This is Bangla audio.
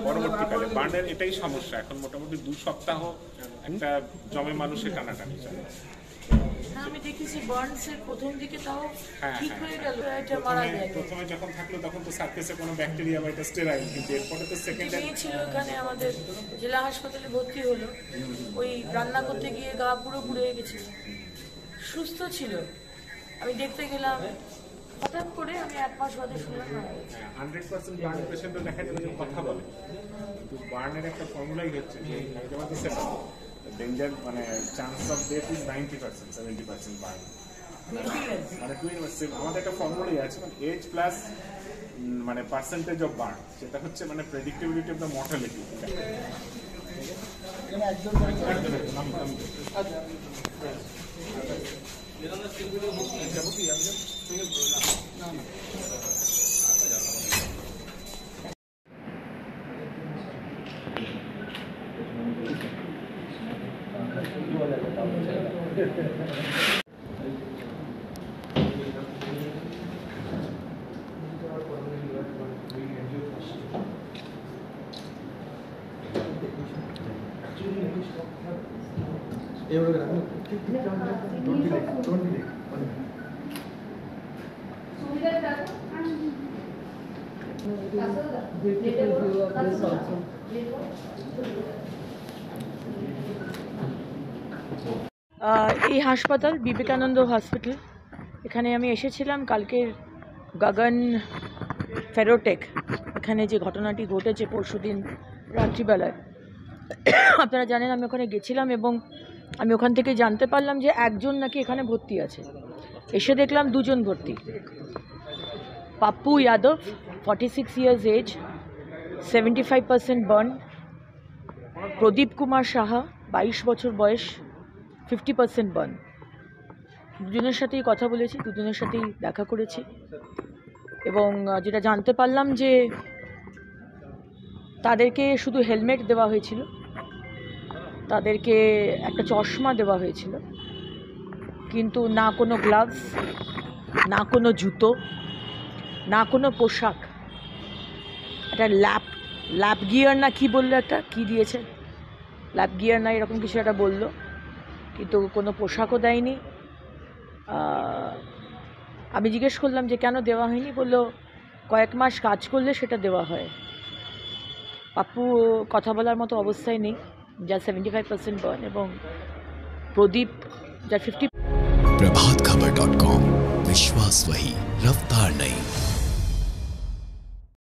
পরবর্তীকালে বার্নের এটাই সমস্যা, এখন মোটামুটি 2 সপ্তাহ একটা জমে মানুষের টানাটানি চলে। আমি দেখেছি বার্নসের প্রথম দিকে তাও ঠিক হয়ে গেল, এটা মারা যায়। প্রথমে যখন থাকলো তখন তো সার্ফেসে কোনো ব্যাকটেরিয়া বা এটা স্টেরাইল, কিন্তু এরপরে তো সেকেন্ডে ছিল এখানে আমাদের জেলা হাসপাতালে ভর্তি হলো, ওই রান্না করতে গিয়ে গা পুরো পুড়ে গেছিল, সুস্থ ছিল। আমি দেখতে গেলাম, হঠাৎ করে আমি 1 মাস বাদে শুনলাম 100% বার্ন পেশেন্টও দেখা যাবে যে কথা বলে, কিন্তু বার্নের একটা ফর্মুলাই হচ্ছে যে ডেঞ্জার মানে chance of death is 90%, 70% burn. মানে আমাদের একটা ফর্মুলাই আছে, মানে এজ প্লাস মানে পার্সেন্টেজ অফ বার্ন, সেটা হচ্ছে মানে প্রেডিক্টেবিলিটি অফ দ্য মর্টালিটি। এই হাসপাতাল বিবেকানন্দ হসপিটাল, এখানে আমি এসেছিলাম কালকের গগন ফেরোটেক, এখানে যে ঘটনাটি ঘটেছে পরশুদিন রাত্রিবেলায়। আপনারা জানেন আমি ওখানে গেছিলাম এবং আমি ওখান থেকে জানতে পারলাম যে একজন নাকি এখানে ভর্তি আছে। এসে দেখলাম 2 জন ভর্তি। Pappu Yadav 46 years age, 75% burn. Pradeep Kumar Saha 22 বছর বয়স, 50% বার্ন। 2 জনের সাথেই কথা বলেছি, 2 জনের সাথেই দেখা করেছি এবং যেটা জানতে পারলাম যে তাদেরকে শুধু হেলমেট দেওয়া হয়েছিল, তাদেরকে একটা চশমা দেওয়া হয়েছিল, কিন্তু না কোনো গ্লাভস, না কোনো জুতো, না কোনো পোশাক। একটা ল্যাপ গিয়ার না কি বললো, একটা কি দিয়েছে, ল্যাপ গিয়ার না এরকম কিছু একটা বললো, কিন্তু কোনো পোশাকও দেয়নি। আমি জিজ্ঞেস করলাম যে কেন দেওয়া হয়নি, বললো কয়েক মাস কাজ করলে সেটা দেওয়া হয়। পাপ্পু কথা বলার মতো অবস্থায় নেই, যার 75% বার্ন, এবং প্রদীপ যার 50। प्रभातखबर.com, विश्वास वही, रफ्तार नहीं।